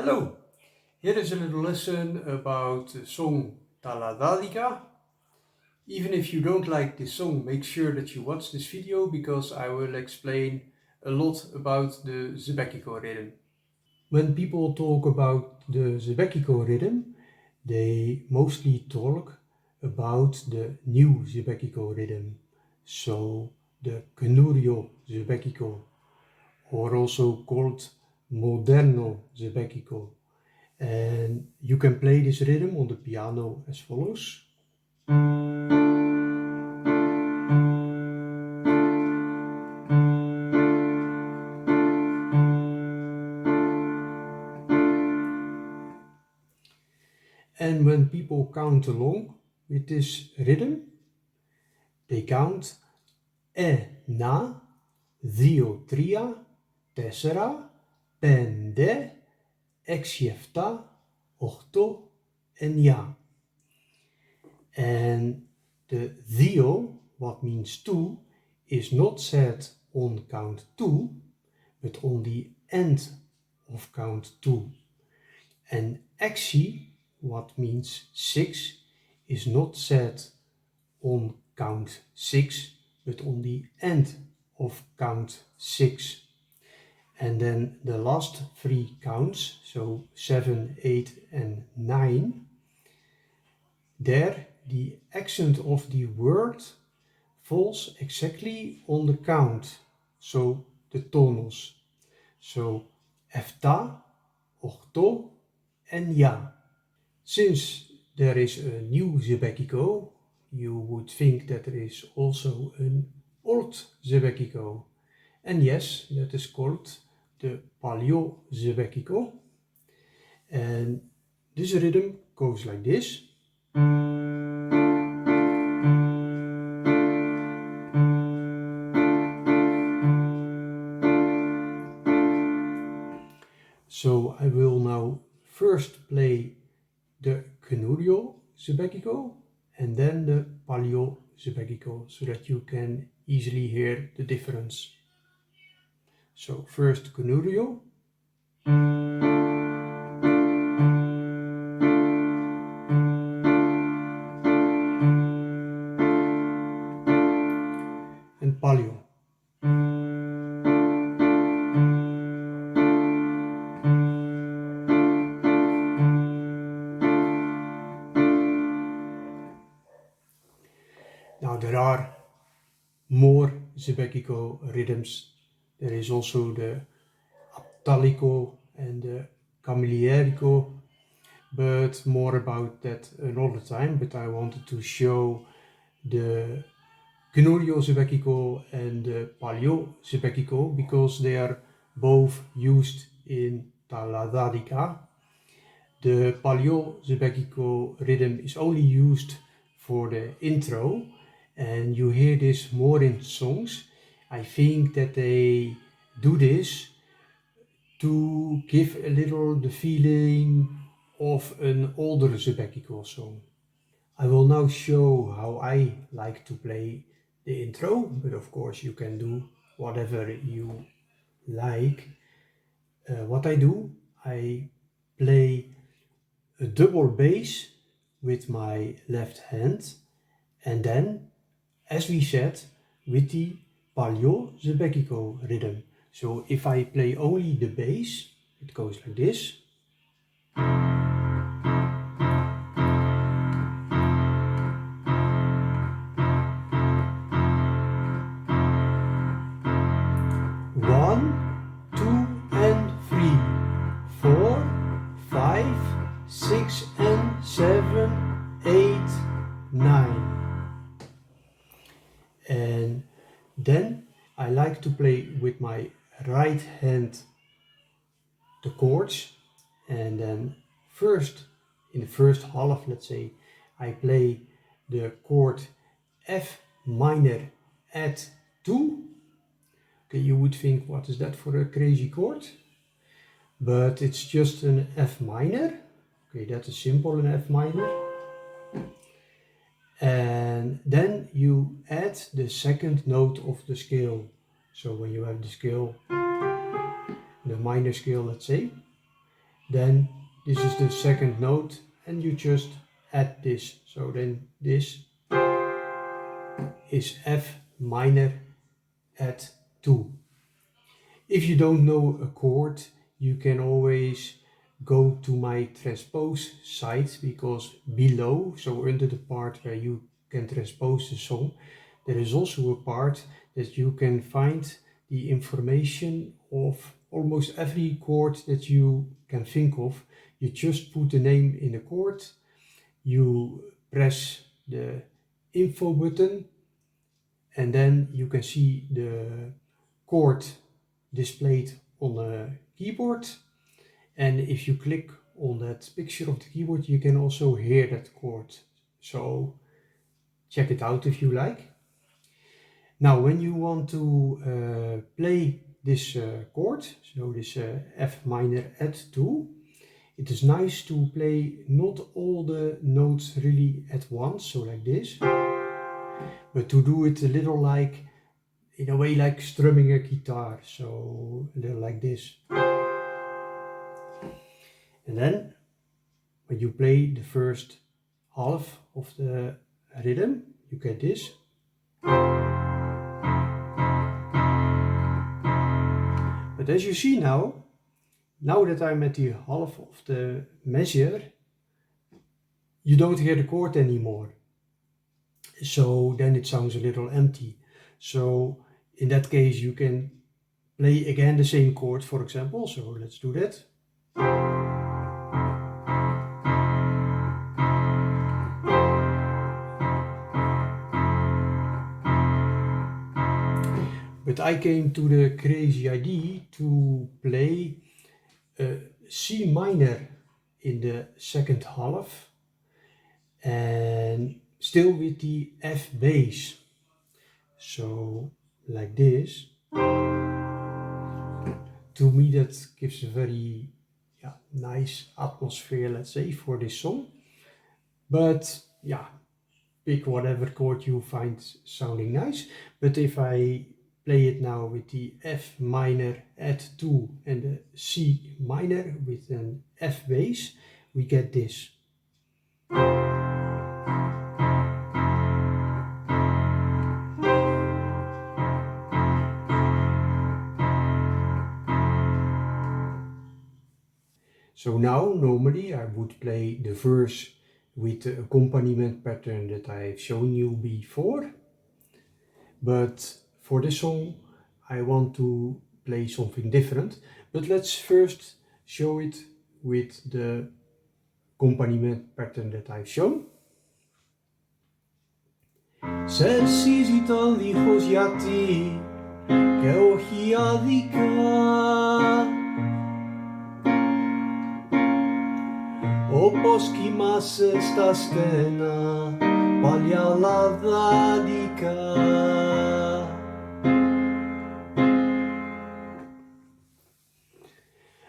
Hello, here is a little lesson about the song ladadika. Even if you don't like this song, make sure that you watch this video because I will explain a lot about the Zebekiko rhythm. When people talk about the Zebekiko rhythm, they mostly talk about the new Zebekiko rhythm, so the Knurio Zebekiko, or also called Moderno Zebekiko. And you can play this rhythm on the piano as follows. And when people count along with this rhythm, they count ένα, δύο, τρία, τέσσερα, πέντε, έξι, εφτά, οχτώ, εννιά. And the δύο, what means two, is not said on count two, but on the end of count two. And exi, what means six, is not said on count six, but on the end of count six. And then the last three counts, so 7, 8 and 9, there the accent of the word falls exactly on the count, so the tonos. So εφτά, οχτώ, εννιά. Since there is a new Zebekiko, you would think that there is also an old Zebekiko. And yes, that is called the Paleo Zebekiko. And this rhythm goes like this. So I will now first play the Knurio Zebekiko and then the Paleo Zebekiko, so that you can easily hear the difference. So first Knurio. And Paleo. Now there are more Zebekiko rhythms. There is also the Aptalico and the Camillierico, but more about that another time. But I wanted to show the Knurio Zebekiko and the Paleo Zebekiko because they are both used in ladadika. The Paleo Zebekiko rhythm is only used for the intro, and you hear this more in songs. I think that they do this to give a little the feeling of an older Zebekiko song. I will now show how I like to play the intro, but of course you can do whatever you like. What I do, I play a double bass with my left hand, and then, as we said, with the Paleo Zebekiko rhythm. So if I play only the bass, it goes like this. One, two and three, 4, 5, 6 and 7, 8, 9. And then I like to play with my right hand the chords, and then first, in the first half, let's say, I play the chord F minor add 2. Okay, you would think, what is that for a crazy chord? But it's just an F minor. Okay, that is simple, an F minor. And then you add the second note of the scale. So when you have the scale, the minor scale, let's say, then this is the second note and you just add this. So then this is F minor add 2. If you don't know a chord, you can always go to my Transpose site, because below, so under the part where you can transpose the song, there is also a part that you can find the information of almost every chord that you can think of. You just put the name in the chord, you press the info button, and then you can see the chord displayed on a keyboard. And if you click on that picture of the keyboard, you can also hear that chord. So check it out if you like. Now, when you want to play this chord, so this F minor add 2, it is nice to play not all the notes really at once, so like this, but to do it a little like, in a way, like strumming a guitar, so a little like this. And then, when you play the first half of the rhythm, you get this. But as you see now that I'm at the half of the measure, you don't hear the chord anymore. So then it sounds a little empty. So in that case, you can play again the same chord, for example. So let's do that. But I came to the crazy idea to play C minor in the second half and still with the F bass. So like this. To me that gives a very nice atmosphere, let's say, for this song. But yeah, pick whatever chord you find sounding nice. But if I play it now with the F minor add 2 and the C minor with an F bass, we get this. So now, normally I would play the verse with the accompaniment pattern that I've shown you before. But for this song, I want to play something different. But let's first show it with the accompaniment pattern that I've shown. Se si zital dijo yati, ke ohi adika. Όπως κοιμάσαι στα στένα, παλιά λαδάδικα.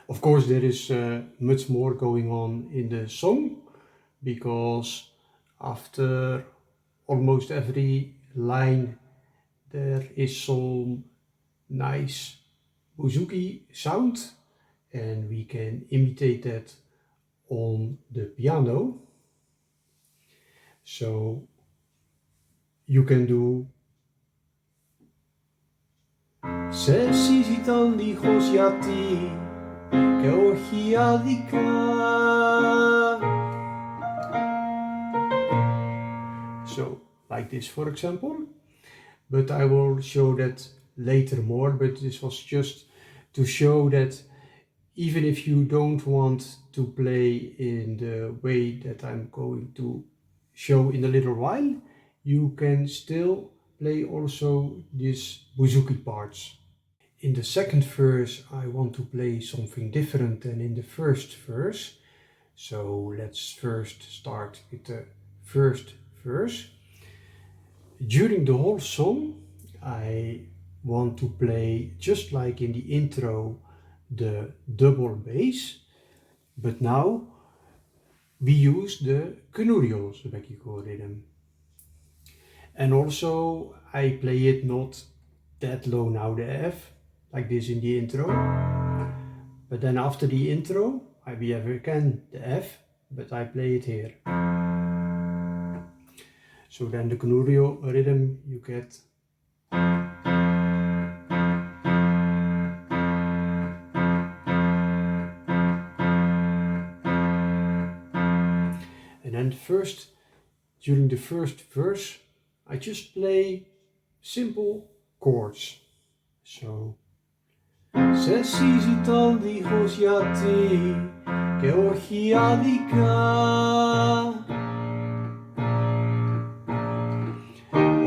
Of course, there is much more going on in the song, because after almost every line there is some nice bouzouki sound, and we can imitate that on the piano. So you can do Se si zital dijo yati, ke ohi adika. So like this, for example. But I will show that later more, but this was just to show that even if you don't want to play in the way that I'm going to show in a little while, you can still play also these bouzouki parts. In the second verse, I want to play something different than in the first verse. So let's first start with the first verse. During the whole song, I want to play, just like in the intro, the double bass, but now we use the Knurio Sebekiko rhythm. And also I play it not that low now, the F, like this in the intro, but then after the intro we have again the F, but I play it here. So then the Gnurio rhythm you get. And then during the first verse, I just play simple chords. So, se συζητών δίχως γιατί και όχι άδικα,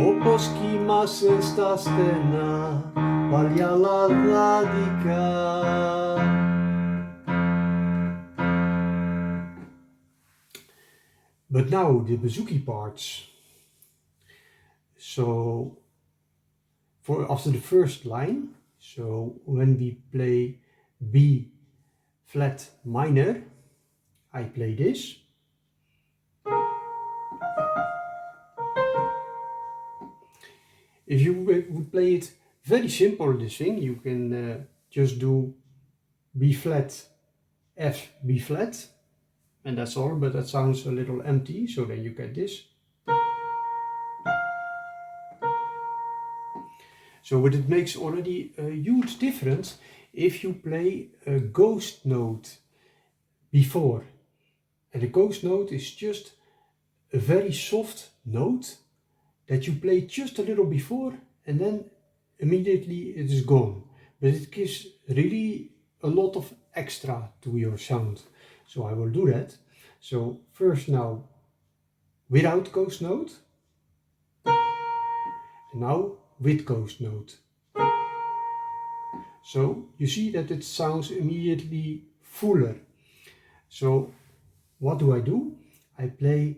όπως κοιμάσαι στα στενά παλιά λαδάδικα. But now the bouzouki parts. So after the first line, so when we play B flat minor, I play this. If you would play it very simple, this thing, you can just do B flat, F, B flat, and that's all, but that sounds a little empty, so then you get this. So but it makes already a huge difference if you play a ghost note before. And a ghost note is just a very soft note that you play just a little before and then immediately it is gone. But it gives really a lot of extra to your sound. So I will do that. So first now without ghost note, and now with ghost note. So you see that it sounds immediately fuller. So what do? I play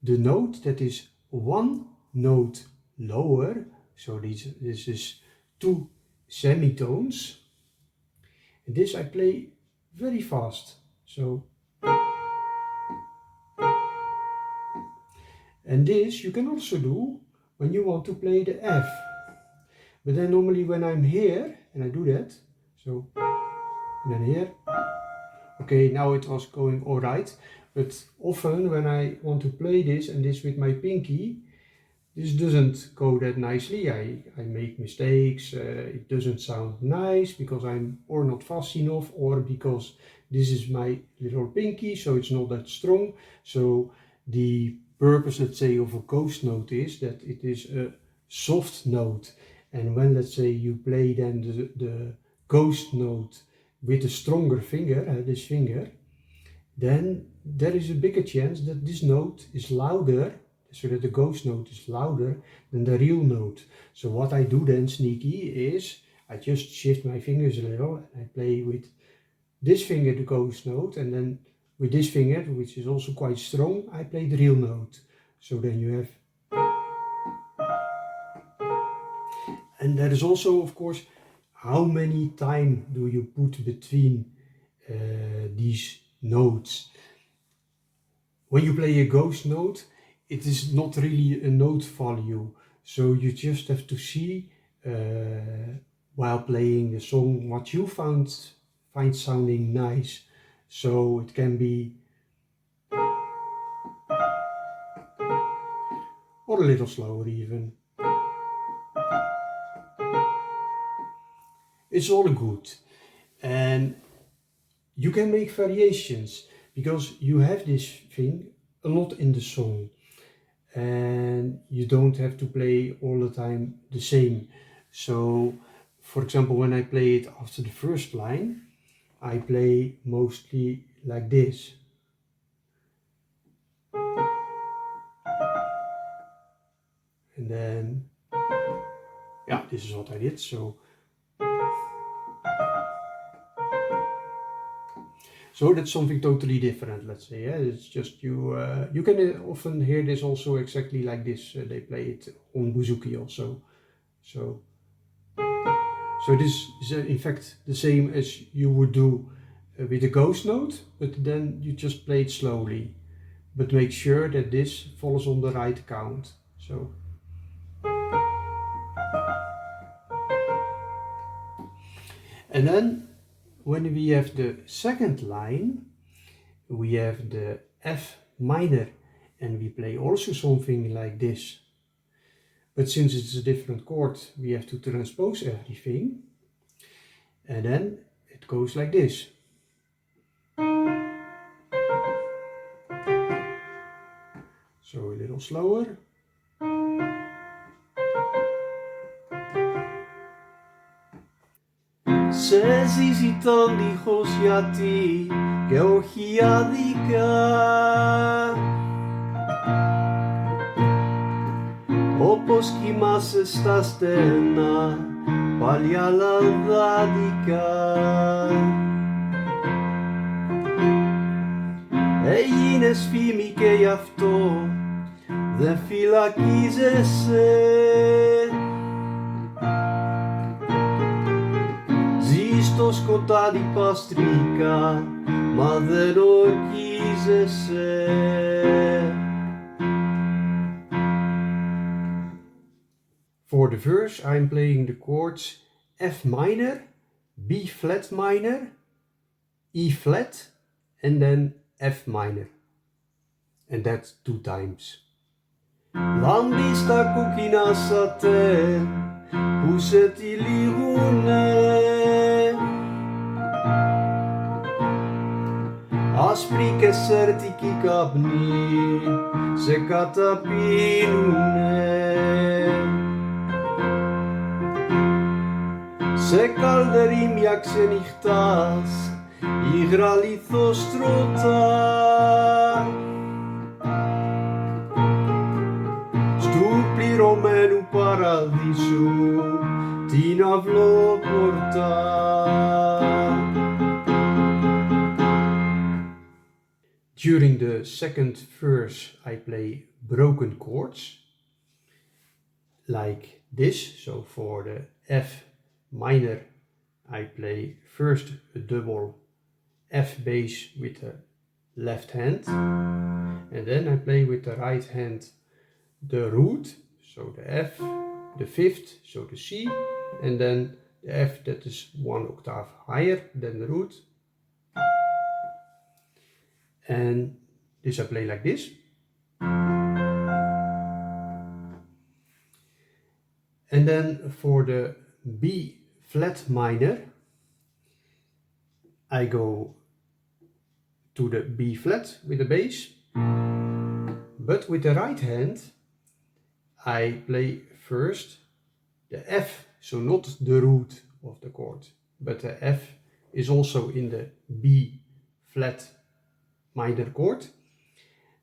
the note that is one note lower. So this is 2 semitones. And this I play very fast. So, and this you can also do when you want to play the F. But then normally when I'm here and I do that, so, and then here, okay, now it was going all right. But often when I want to play this and this with my pinky, this doesn't go that nicely. I make mistakes, it doesn't sound nice because I'm or not fast enough or because this is my little pinky, so it's not that strong. So the purpose, let's say, of a ghost note is that it is a soft note. And when, let's say, you play then the ghost note with a stronger finger, this finger, then there is a bigger chance that this note is louder, so that the ghost note is louder than the real note. So what I do then, sneaky, is I just shift my fingers a little and I play with this finger the ghost note, and then with this finger, which is also quite strong, I play the real note. So then you have... And that is also, of course, how many time do you put between these notes. When you play a ghost note, it is not really a note value, so you just have to see while playing the song what you find sounding nice. So it can be or a little slower even. It's all good, and you can make variations because you have this thing a lot in the song, and you don't have to play all the time the same. So for example, when I play it after the first line, I play mostly like this. And then, yeah, this is what I did. So that's something totally different, let's say. Yeah? It's just you can often hear this also exactly like this. They play it on bouzouki also. So this is in fact the same as you would do with a ghost note, but then you just play it slowly. But make sure that this falls on the right count. So. And then When we have the second line, we have the F minor, and we play also something like this. But since it's a different chord, we have to transpose everything. And then it goes like this. So a little slower. Σε ζητάν δίχως γιατί και όχι άδικα, όπως κοιμάσαι στα στενά παλιά λαδάδικα. Έγινες φήμη και γι' αυτό δεν φυλακίζεσαι. Ζεις στο σκοτάδι παστρικά, μα δεν ορκίζεσαι. For the verse, I'm playing the chords F minor, B flat minor, E flat, and then F minor. And that's 2 times. Λάμπει στα κόκκινα σατέ που σε τυλίγουνε, άσπροι και σέρτικοι καπνοί σε καταπίνουνε. Σε καλδερίμια ξενυχτάς υγρά λιθόστρωτα, στου πληρωμένου παραδείσου την αυλόπορτα. During the second verse I play broken chords like this. So for the F minor I play first a double F bass with the left hand, and then I play with the right hand the root, so the F, the fifth, so the C, and then the F that is 1 octave higher than the root. And this I play like this. And then for the B flat minor, I go to the B flat with the bass, but with the right hand I play first the F, so not the root of the chord, but the F is also in the B flat minor chord.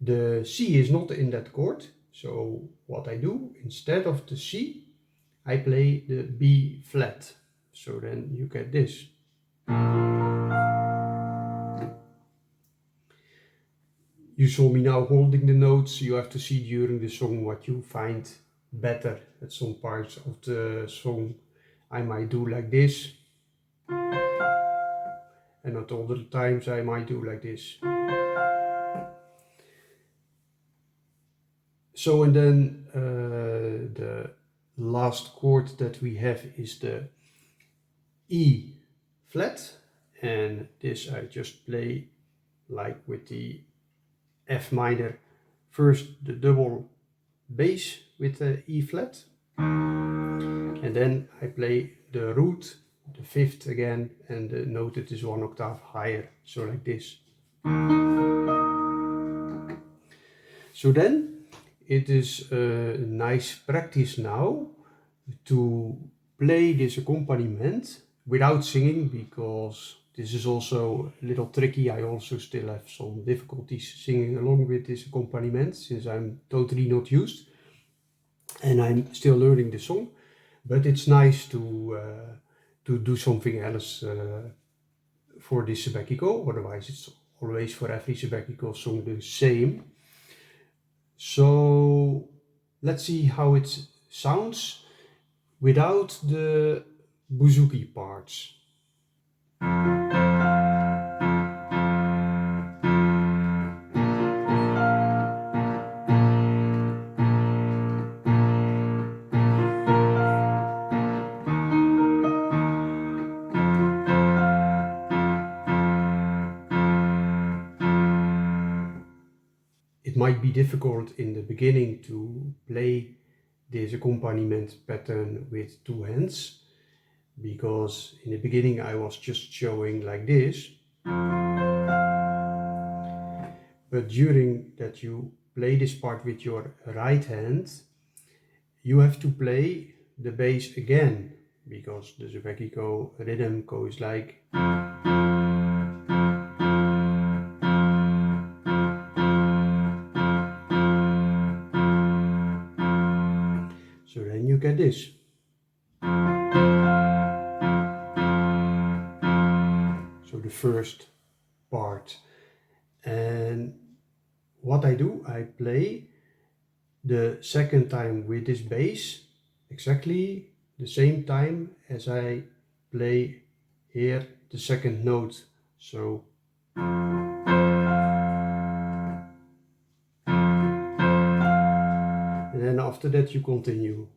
The C is not in that chord, so what I do, instead of the C, I play the B flat. So then you get this. You saw me now holding the notes. You have to see during the song what you find better. At some parts of the song I might do like this, and at other times I might do like this. So, and then the last chord that we have is the E flat, and this I just play like with the F minor, first the double bass with the E flat, and then I play the root, the fifth again, and the note that is 1 octave higher, so like this. So then it is a nice practice now to play this accompaniment without singing, because this is also a little tricky. I also still have some difficulties singing along with this accompaniment since I'm totally not used and I'm still learning the song. But it's nice to do something else for this sabbatical. Otherwise, it's always for every sabbatical song the same. So let's see how it sounds without the bouzouki parts. might be difficult in the beginning to play this accompaniment pattern with two hands, because in the beginning I was just showing like this. But during that you play this part with your right hand, you have to play the bass again, because the Zweckico rhythm goes like. So then you get this. So the first part. And what I do, I play the second time with this bass exactly the same time as I play here the second note. So and then after that you continue.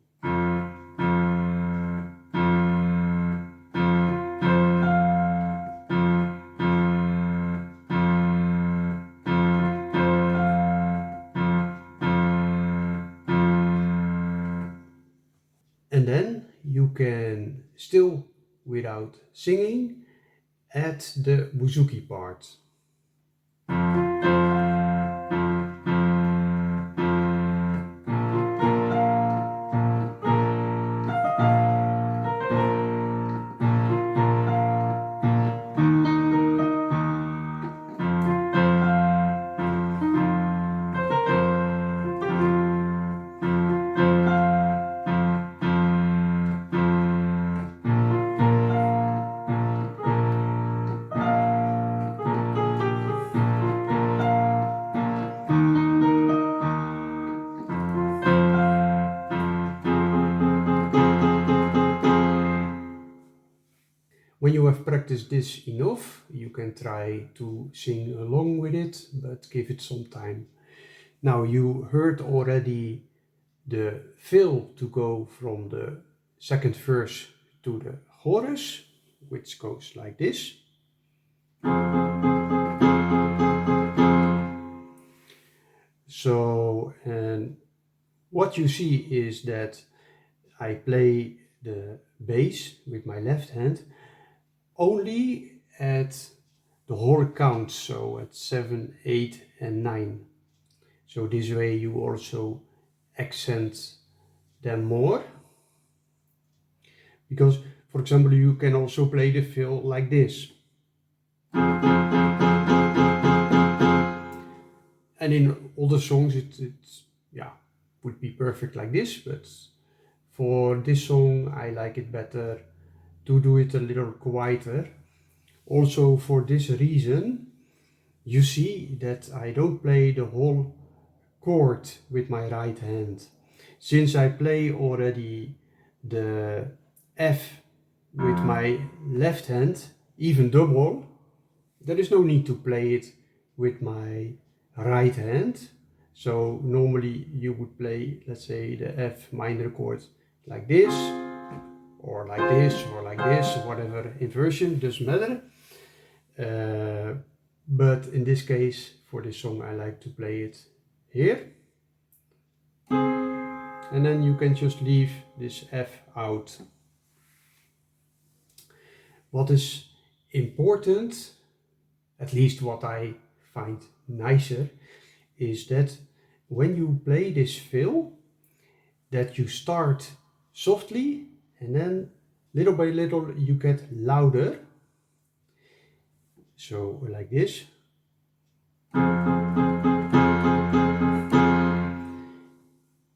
And then you can still, without singing, add the bouzouki part. When you have practiced this enough, you can try to sing along with it, but give it some time. Now you heard already the fill to go from the second verse to the chorus, which goes like this. So, and what you see is that I play the bass with my left hand only at the whole count, so at 7, 8 and 9. So this way you also accent them more. Because, for example, you can also play the fill like this. And in other songs it would be perfect like this, but for this song I like it better to do it a little quieter. Also for this reason, you see that I don't play the whole chord with my right hand. Since I play already the F with my left hand, even double, there is no need to play it with my right hand. So normally you would play, let's say, the F minor chord like this, or like this, or like this, whatever inversion, doesn't matter. But in this case, for this song, I like to play it here. And then you can just leave this F out. What is important, at least what I find nicer, is that when you play this fill, that you start softly and then little by little you get louder. So like this.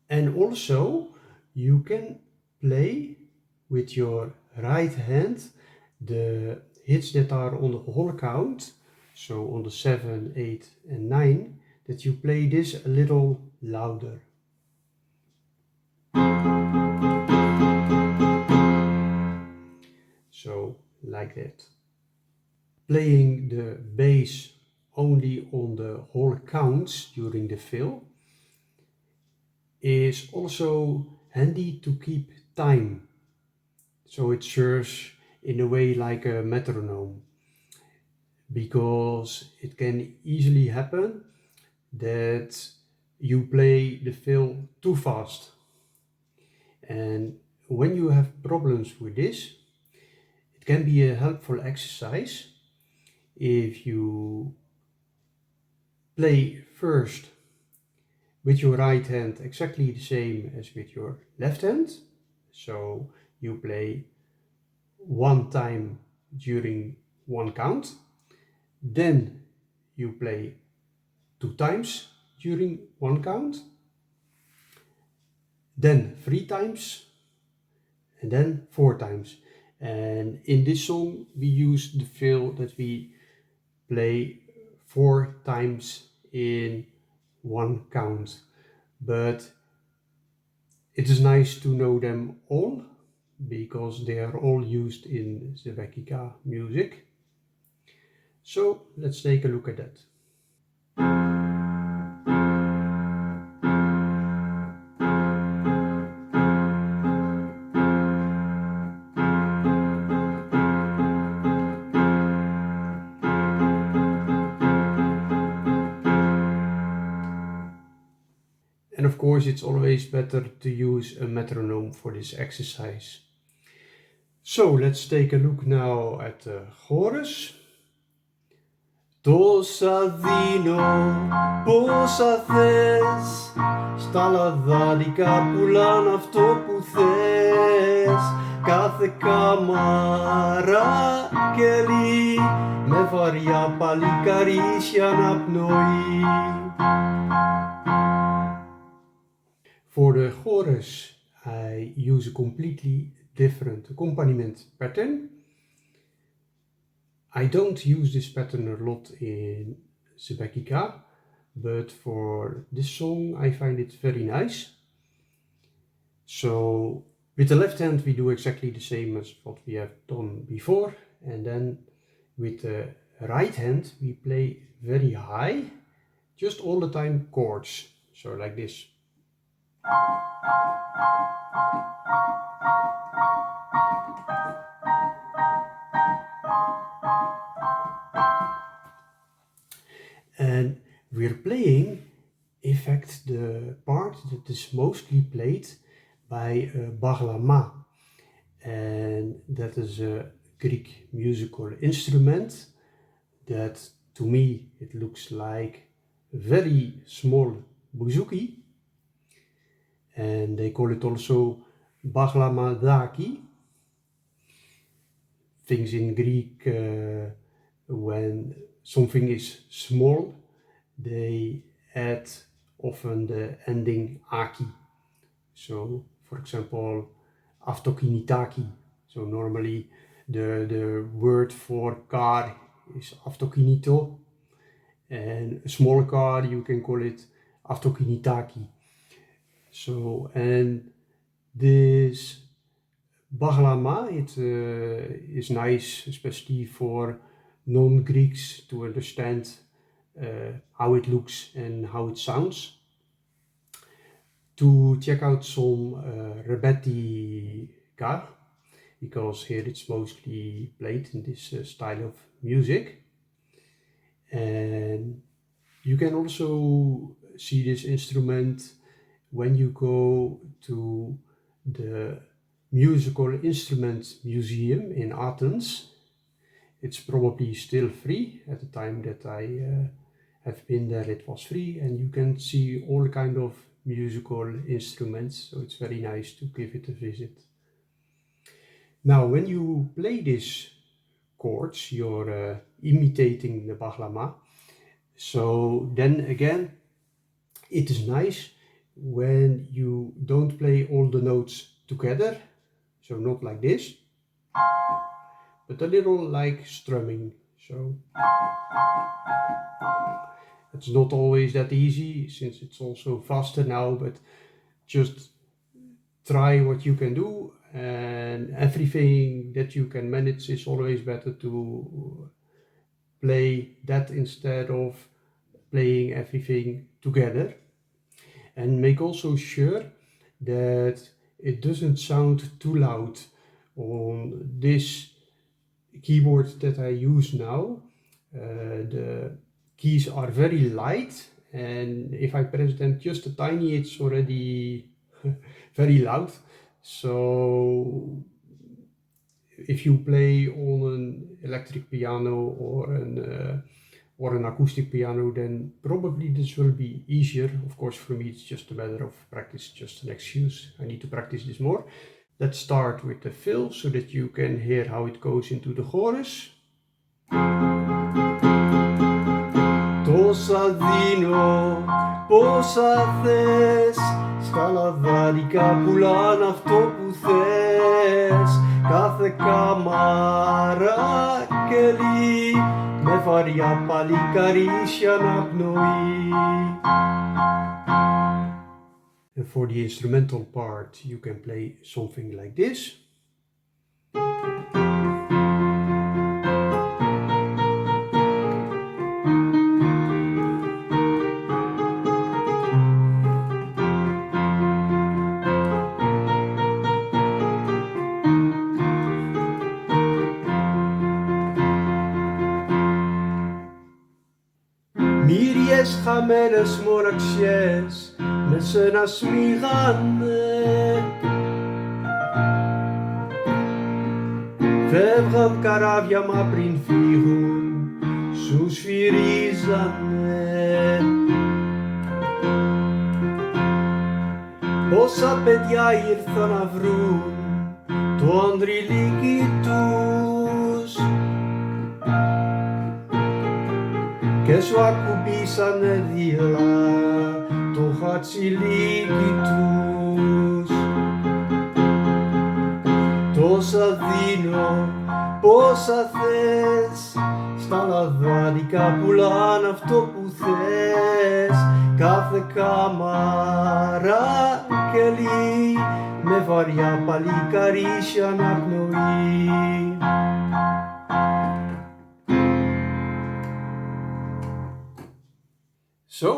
And also you can play with your right hand the hits that are on the whole count, so on the 7, 8 and 9, that you play this a little louder. So like that. Playing the bass only on the whole counts during the fill is also handy to keep time. So it serves in a way like a metronome, because it can easily happen that you play the fill too fast. And when you have problems with this, it can be a helpful exercise if you play first with your right hand exactly the same as with your left hand. So you play one time during one count, then you play 2 times during one count, then 3 times, and then 4 times. And in this song we use the fill that we play 4 times in one count, but it is nice to know them all because they are all used in ladadika music. So let's take a look at that. And of course, it's always better to use a metronome for this exercise. So let's take a look now at the chorus. Τόσα δίνω, πόσα θες, στα λαδάδικα πουλάν αυτό που θες. Κάθε κάμαρα κελί, με βαριά παλικαρίσια αναπνοή. For the chorus, I use a completely different accompaniment pattern. I don't use this pattern a lot in ladadika, but for this song I find it very nice. So with the left hand we do exactly the same as what we have done before, and then with the right hand we play very high, just all the time chords, so like this. And we're playing, in fact, the part that is mostly played by baglama, and that is a Greek musical instrument that, to me, it looks like a very small bouzouki, and they call it also baglamadaki. Things in Greek, when something is small, they add often the ending aki. So, for example, avtokinitaki. So normally the word for car is avtokinito, and a small car you can call it avtokinitaki. So, and this baglama, it is nice, especially for non-Greeks, to understand how it looks and how it sounds. To check out some ladadika, because here it's mostly played in this style of music. And you can also see this instrument when you go to the Musical Instruments Museum in Athens. It's probably still free. At the time that I have been there, it was free, and you can see all kind of musical instruments, so it's very nice to give it a visit. Now, when you play these chords, you're imitating the baglama. So then again, it is nice when you don't play all the notes together, so not like this, but a little like strumming. So it's not always that easy, since it's also faster now, but just try what you can do, and everything that you can manage is always better to play that instead of playing everything together. And make also sure that it doesn't sound too loud on this keyboard that I use now. The keys are very light, and if I press them just a tiny, it's already very loud. So if you play on an electric piano or an acoustic piano, then probably this will be easier. Of course, for me, it's just a matter of practice, just an excuse. I need to practice this more. Let's start with the fill so that you can hear how it goes into the chorus. Τόσα δίνω, πόσα θες, στα λαδάδικα πουλάν αυτό που θες. Κάθε κάμαρα κελί, με βαριά παλικαρίσια αναπνοή. And for the instrumental part, you can play something like this. Μύριες χαμένες μοναξιές με σένα σμίγανε, φεύγαν καράβια μα πριν φύγουν σου σφυρίζανε. Πόσα παιδιά ήρθαν να βρουν το ανδριλίκι τους και σου ακουμπήσανε δειλά το χατσιλίκι τους. Τόσα δίνω, πόσα θες, στα λαδάδικα πουλάν αυτό που θες. Κάθε κάμαρα κελί, με βαριά παλικαρίσια αναπνοή. So,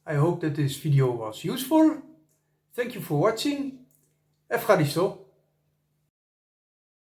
I hope that this video was useful. Thank you for watching. Ευχαριστώ.